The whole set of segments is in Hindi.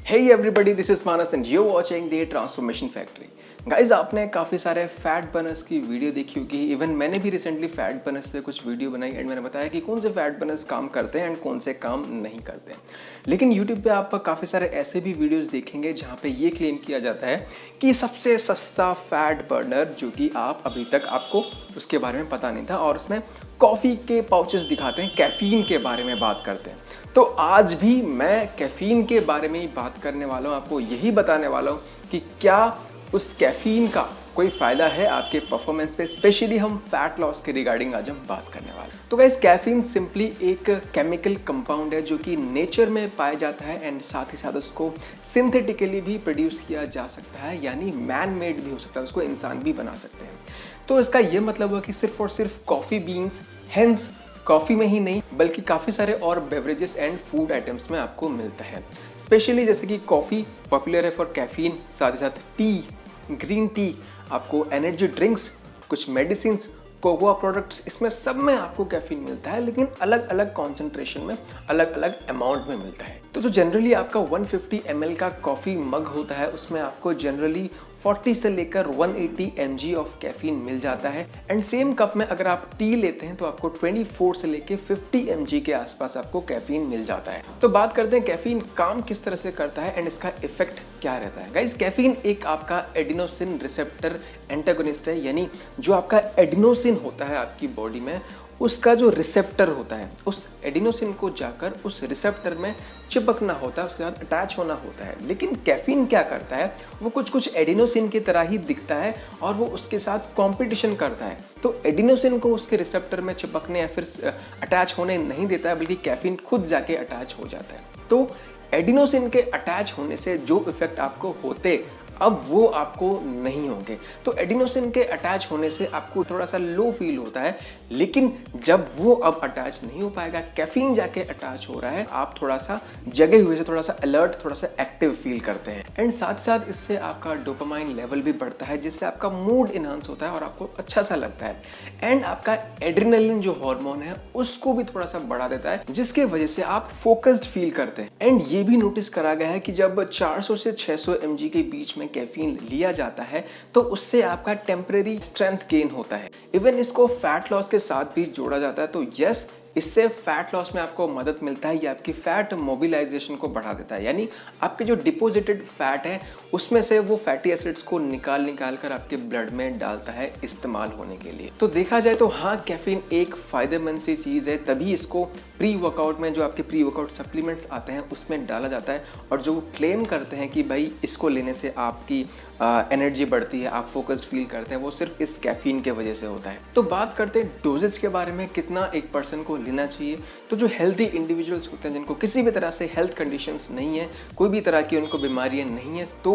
Hey everybody, this is Manas and you're watching the Transformation Factory. Guys आपने काफ़ी सारे फैट बर्नर्स की वीडियो देखी होगी। इवन मैंने भी रिसेंटली फैट बर्नर्स पे कुछ वीडियो बनाई एंड मैंने बताया कि कौन से फैट बर्नर्स काम करते हैं एंड कौन से काम नहीं करते हैं। लेकिन यूट्यूब पे आप काफ़ी सारे ऐसे भी वीडियोस देखेंगे जहाँ पे ये क्लेम किया जाता है कि सबसे सस्ता फैट बर्नर जो कि आप अभी तक आपको उसके बारे में पता नहीं था, और उसमें कॉफ़ी के पाउचेस दिखाते हैं, कैफीन के बारे में बात करते हैं। तो आज भी मैं कैफीन के बारे में ही बात करने वाला हूँ, आपको यही बताने वाला हूँ कि क्या उस कैफीन का कोई फायदा है आपके परफॉर्मेंस पे। स्पेशली हम फैट लॉस के रिगार्डिंग आज हम बात करने वाले हैं। तो गाइस, कैफीन सिंपली एक केमिकल कंपाउंड है जो कि नेचर में पाया जाता है एंड साथ ही साथ उसको सिंथेटिकली भी प्रोड्यूस किया जा सकता है, यानी मैन मेड भी हो सकता है, उसको इंसान भी बना सकते हैं। तो इसका ये मतलब हुआ कि सिर्फ और सिर्फ कॉफी बीन्स, हेंस कॉफी में ही नहीं बल्कि काफ़ी सारे और बेवरेजेस एंड फूड आइटम्स में आपको मिलता है। स्पेशली जैसे कि कॉफ़ी पॉपुलर है फॉर कैफीन, साथ ही साथ टी, ग्रीन टी, आपको एनर्जी ड्रिंक्स, कुछ मेडिसिन, कोकोआ प्रोडक्ट्स, इसमें सब में आपको कैफीन मिलता है, लेकिन अलग अलग कॉन्सेंट्रेशन में, अलग अलग अमाउंट में मिलता है। तो जो जनरली आपका 150 ml का कॉफ़ी मग होता है उसमें आपको जनरली 40 से लेकर 180 mg ऑफ कैफीन मिल जाता है। एंड सेम कप में अगर आप टी लेते हैं तो आपको 24 से लेकर 50 mg के आसपास आपको कैफीन मिल जाता है। तो बात करते हैं कैफीन काम किस तरह से करता है एंड इसका इफेक्ट क्या रहता है। गाइस, कैफीन एक आपका एडिनोसिन रिसेप्टर एंटागोनिस्ट है, यानी जो आपका एडिनोसिन होता है आपकी बॉडी में, उसका जो रिसेप्टर होता है, उस एडिनोसिन को जाकर उस रिसेप्टर में चिपकना होता है, उसके साथ अटैच होना होता है। लेकिन कैफीन क्या करता है, वो कुछ एडिनोसिन की तरह ही दिखता है और वो उसके साथ कंपटीशन करता है। तो एडिनोसिन को उसके रिसेप्टर में चिपकने या फिर अटैच होने नहीं देता है, बल्कि कैफीन खुद जाके अटैच हो जाता है। तो एडिनोसिन के अटैच होने से जो इफेक्ट आपको होते अब वो आपको नहीं होंगे। तो एडिनोसिन के अटैच होने से आपको थोड़ा सा लो फील होता है, लेकिन जब वो अब अटैच नहीं हो पाएगा, कैफीन जाके अटैच हो रहा है, आप थोड़ा सा जगे हुए से, थोड़ा सा अलर्ट, थोड़ा सा एक्टिव फील करते हैं। एंड साथ साथ इससे आपका डोपामाइन लेवल भी बढ़ता है, जिससे आपका मूड इनहांस होता है और आपको अच्छा सा लगता है। एंड आपका एड्रेनलिन जो हार्मोन है उसको भी थोड़ा सा बढ़ा देता है, जिसके वजह से आप फोकस्ड फील करते हैं। एंड ये भी नोटिस करा गया है कि जब 400 से 600 mg के बीच में कैफीन लिया जाता है तो उससे आपका टेम्परेरी स्ट्रेंथ गेन होता है। इवन इसको फैट लॉस के साथ भी जोड़ा जाता है। तो यस, इससे फैट लॉस में आपको मदद मिलता है। ये आपकी फैट मोबिलाइजेशन को बढ़ा देता है, यानी आपके जो डिपोजिटेड फैट है उसमें से वो फैटी एसिड्स को निकाल कर आपके ब्लड में डालता है इस्तेमाल होने के लिए। तो देखा जाए तो हाँ, कैफीन एक फायदेमंद सी चीज है, तभी इसको प्री वर्कआउट में, जो आपके प्री वर्कआउट सप्लीमेंट्स आते हैं उसमें डाला जाता है। और जो क्लेम करते हैं कि भाई इसको लेने से आपकी एनर्जी बढ़ती है, आप फोकस्ड फील करते हैं, वो सिर्फ इस कैफीन के वजह से होता है। तो बात करते हैं डोजेज के बारे में, कितना एक पर्सन को लेना चाहिए। तो जो हेल्दी इंडिविजुअल्स होते हैं, जिनको किसी भी तरह से हेल्थ कंडीशंस नहीं है, कोई भी तरह की उनको बीमारियां नहीं है, तो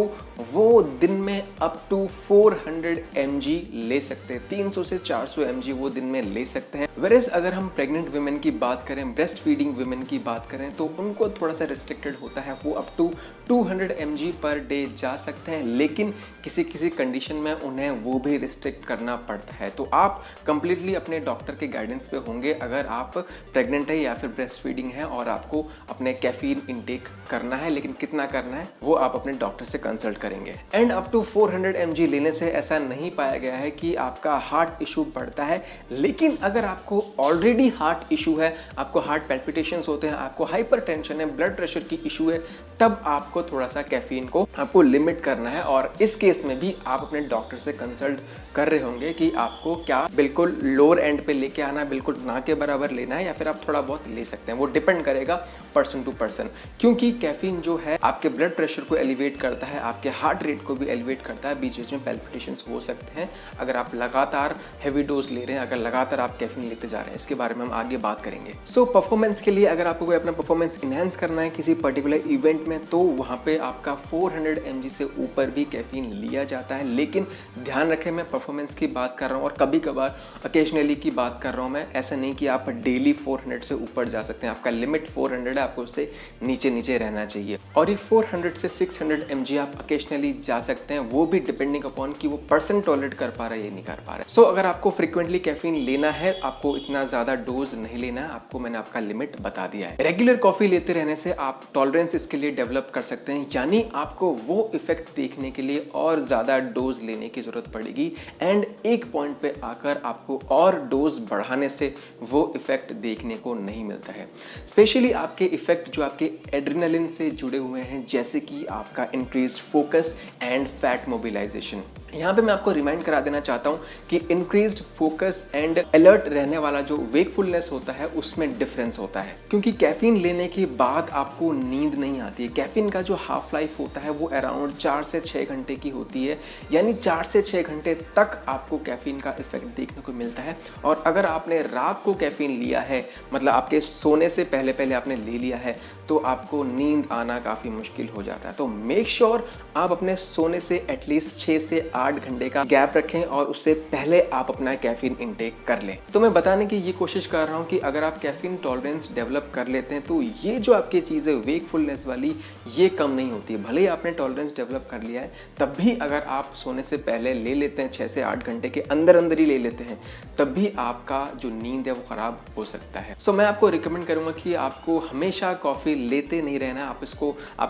वो दिन में अप टू 400 mg ले सकते हैं। 300 से 400 mg वो दिन में ले सकते हैं। वेरेस अगर हम प्रेग्नेंट वुमेन की बात करें, ब्रेस्ट फीडिंग वुमेन की बात करें, तो उनको थोड़ा सा रिस्ट्रिक्टेड होता है, वो up to 200 mg per day जा सकते हैं। लेकिन किसी किसी कंडीशन में उन्हें वो भी रिस्ट्रिक्ट करना पड़ता है। तो आप कंप्लीटली अपने डॉक्टर के गाइडेंस पे होंगे अगर आप प्रेग्नेंट है या फिर ब्रेस्ट फीडिंग है और आपको अपने कैफीन इनटेक करना है। लेकिन कितना करना है वो आप अपने डॉक्टर से कंसल्ट करेंगे। एंड अप टू 400 mg लेने से ऐसा नहीं पाया गया है कि आपका हार्ट इशू बढ़ता है। लेकिन अगर आपको ऑलरेडी हार्ट इशू है, आपको हार्ट पैल्पिटेशंस होते हैं, आपको हाइपरटेंशन है, ब्लड प्रेशर की इशू है, तब आपको थोड़ा सा कैफीन को आपको लिमिट करना है। और इस केस में भी आप अपने डॉक्टर से कंसल्ट कर रहे होंगे कि आपको क्या बिल्कुल लोअर एंड पे लेके आना है, बिल्कुल ना के बराबर लेना है, या फिर आप थोड़ा बहुत ले सकते हैं। वो डिपेंड करेगा पर्सन टू पर्सन, क्योंकि कैफीन जो है आपके ब्लड प्रेशर को एलिवेट करता है, आपके हार्ट रेट को भी एलिवेट करता है, बीच बीच में पैल्पिटेशंस हो सकते हैं अगर आप लगातार हैवी डोज ले रहे हैं, अगर लगातार आप कैफीन लेते जा रहे हैं। इसके बारे में हम आगे बात करेंगे। सो परफॉर्मेंस के लिए अगर आपको कोई अपना परफॉर्मेंस इनहेंस करना है किसी पर्टिकुलर इवेंट में, तो वहां पे आपका 400 mg से ऊपर भी कैफीन कैफीन लिया जाता है, लेकिन ध्यान रखें मैं परफॉर्मेंस की बात कर रहा हूँ और कभी कभार ओकेजनली की बात कर रहा हूँ मैं। ऐसा नहीं कि आप डेली 400 से ऊपर जा सकते हैं, आपका लिमिट 400 है, आपको उससे नीचे नीचे रहना चाहिए। और ये 400 से 600 mg आप ओकेजनली जा सकते हैं, वो भी डिपेंडिंग अपॉन कि वो पर्सन टॉलरेट कर पा रहा है या नहीं कर पा रहा है। सो अगर आपको फ्रिक्वेंटली कैफीन लेना है, आपको इतना ज्यादा डोज नहीं लेना है, आपको मैंने आपका लिमिट बता दिया है। रेगुलर कॉफी लेते रहने से आप टॉलरेंस इसके लिए डेवलप कर सकते हैं, यानी आपको वो इफेक्ट देखने के लिए और ज्यादा डोज लेने की जरूरत पड़ेगी एंड एक पॉइंट पे आकर आपको और डोज बढ़ाने से वो इफेक्ट देखने को नहीं मिलता है। स्पेशली आपके इफेक्ट जो आपके एड्रेनालिन से जुड़े हुए हैं, जैसे कि आपका increased focus and fat mobilisation. यहां पे मैं आपको रिमाइंड करा देना चाहता हूं कि इंक्रीज्ड फोकस एंड अलर्ट रहने वाला जो वेकफुलनेस होता है उसमें डिफरेंस होता है, क्योंकि कैफीन लेने के बाद आपको नींद नहीं आती है। कैफीन का जो हाफ लाइफ होता है वो अराउंड 4 से 6 घंटे की होती है, यानी 4 से 6 घंटे तक आपको कैफीन का इफेक्ट देखने को मिलता है। और अगर आपने रात को कैफीन लिया है, मतलब आपके सोने से पहले पहले आपने ले लिया है, तो आपको नींद आना काफी मुश्किल हो जाता है। तो मेक श्योर आप अपने सोने से एटलीस्ट 6 से 8 घंटे का गैप रखें और उससे पहले आप अपना कैफीन इनटेक कर लें। तो मैं बताने की ये कोशिश कर रहा हूं कि अगर आप कैफीन टॉलरेंस डेवलप कर लेते हैं तो ये जो आपकी चीज है वेकफुलनेस वाली, ये कम नहीं होती है। भले ही आपने टॉलरेंस डेवलप कर लिया है, तब भी अगर आप सोने से पहले ले लेते हैं, 6 से 8 घंटे के अंदर अंदर ही ले लेते हैं, तब भी आपका जो नींद है वो खराब हो सकता है। सो मैं आपको रिकमेंड करूंगा कि आपको हमेशा कॉफी लेते नहीं रहना। आप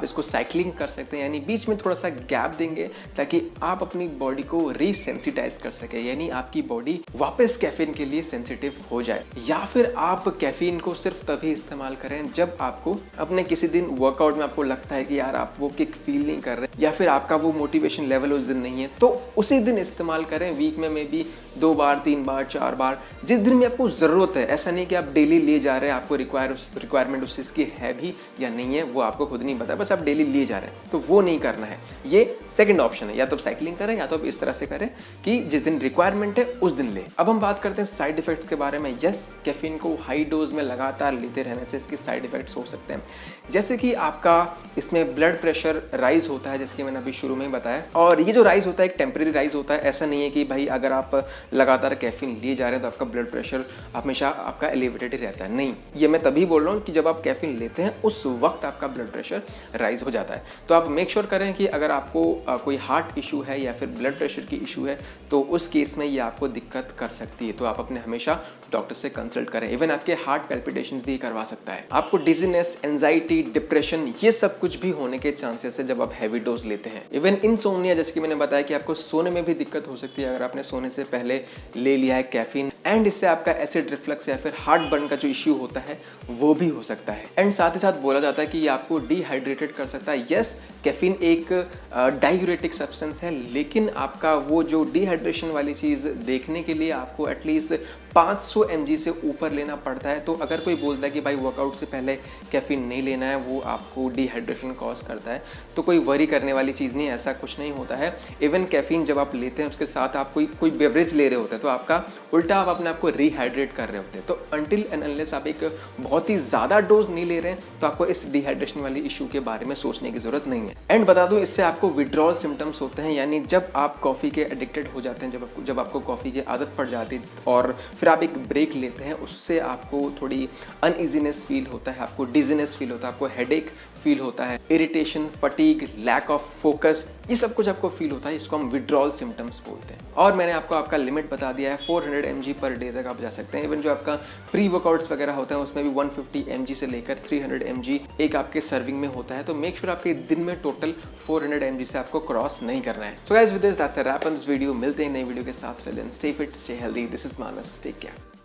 इसको साइक्लिंग कर सकते हैं, यानी बीच में थोड़ा सा गैप देंगे ताकि आप अपनी बॉडी को रीसेंसिटाइज कर सके, यानी आपकी बॉडी वापस कैफीन के लिए सेंसिटिव हो जाए। या फिर आप कैफीन को सिर्फ तभी इस्तेमाल करें जब आपको अपने किसी दिन वर्कआउट में आपको लगता है कि यार आप वो किक फील नहीं कर रहे, या फिर आपका वो मोटिवेशन लेवल उस दिन नहीं है, तो उसी दिन इस्तेमाल करें। वीक में मे बी 2 बार 3 बार 4 बार, जिस दिन में आपको जरूरत है। ऐसा नहीं कि आप डेली ले जा रहे हैं, आपको रिक्वायरमेंट उस चीज की है भी या नहीं है वो आपको खुद नहीं पता, बस आप डेली लिए जा रहे हैं, तो वो नहीं करना है। ये सेकंड ऑप्शन है, या तो साइकिलिंग करें या तो आप इस तरह से करें कि जिस दिन रिक्वायरमेंट है उस दिन ले। अब हम बात करते हैं साइड इफेक्ट्स के बारे में। यस, कैफीन को हाई डोज में लगातार लेते रहने से इसके साइड इफेक्ट्स हो सकते हैं, जैसे कि आपका इसमें ब्लड प्रेशर राइज होता है, जैसे कि मैंने अभी शुरू में ही बताया। और ये जो राइज होता है एक टेम्परेरी राइज होता है। ऐसा नहीं है कि भाई अगर आप लगातार कैफीन लिए जा रहे हैं तो आपका ब्लड प्रेशर हमेशा आपका एलिवेटेड ही रहता है, नहीं। ये मैं तभी बोल रहा हूँ कि जब आप कैफीन लेते हैं उस वक्त आपका ब्लड प्रेशर राइज हो जाता है। तो आप मेक श्योर करें कि अगर आपको कोई हार्ट इशू है या फिर ब्लड प्रेशर की इशू है, तो उस केस में ये आपको दिक्कत कर सकती है। तो आप अपने हमेशा डॉक्टर से कंसल्ट करें। इवन आपके हार्ट पैल्पिटेशंस भी करवा सकता है। आपको डिजीनेस, एंजाइटी, डिप्रेशन, ये सब कुछ भी होने के चांसेस है जब आप हैवी डोज लेते हैं। इवन इनसोम्निया, जैसे कि मैंने बताया कि आपको सोने में भी दिक्कत हो सकती है अगर आपने सोने से पहले ले लिया है कैफीन, एंड इससे आपका एसिड रिफ्लक्स या फिर हार्ट बर्न का जो इश्यू होता है वो भी हो सकता है। एंड साथ ही साथ बोला जाता है कि ये आपको डिहाइड्रेटेड कर सकता है। यस, कैफीन एक डायूरेटिक सब्सटेंस है, लेकिन आपका वो जो डिहाइड्रेशन वाली चीज देखने के लिए आपको एटलीस्ट 500 mg से ऊपर लेना पड़ता है। तो अगर कोई बोलता है कि भाई वर्कआउट से पहले कैफीन नहीं लेना है, वो आपको डिहाइड्रेशन कॉज करता है, तो कोई वरी करने वाली चीज़ नहीं, ऐसा कुछ नहीं होता है। इवन कैफीन जब आप लेते हैं उसके साथ आप कोई बेवरेज ले रहे होते हैं, तो आपका उल्टा आप अपने आप को रिहाइड्रेट कर रहे होते हैं। तो अनटिल एंड अनलेस आप एक बहुत ही ज़्यादा डोज नहीं ले रहे हैं, तो आपको इस डिहाइड्रेशन वाली इशू के बारे में सोचने की जरूरत नहीं है। एंड बता दूं, इससे आपको विड्रॉल सिम्टम्स होते हैं, यानी जब आप कॉफ़ी के एडिक्टेड हो जाते हैं, जब आपको कॉफ़ी की आदत पड़ जाती है और फिर आप एक ब्रेक लेते हैं, उससे आपको थोड़ी अनइजीनेस फील होता है, आपको डिजीनेस फील होता है, आपको हेडेक फील होता है, irritation, fatigue, lack of focus, ये सब कुछ आपको फील होता है। इसको हम विड्रॉल सिम्टम्स बोलते हैं। और मैंने आपको आपका लिमिट बता दिया है, 400 mg पर डे तक आप जा सकते हैं। इवन जो आपका प्री वर्कआउट्स वगैरह होते हैं उसमें भी 150 mg से लेकर 300 mg एक आपके सर्विंग में होता है। तो मेक श्योर आपके दिन में टोटल 400 mg से आपको क्रॉस नहीं करना है। So guys, with this that's a wrap on this video. मिलते हैं नई वीडियो के साथ। Stay fit, stay healthy. This is Manas, take care.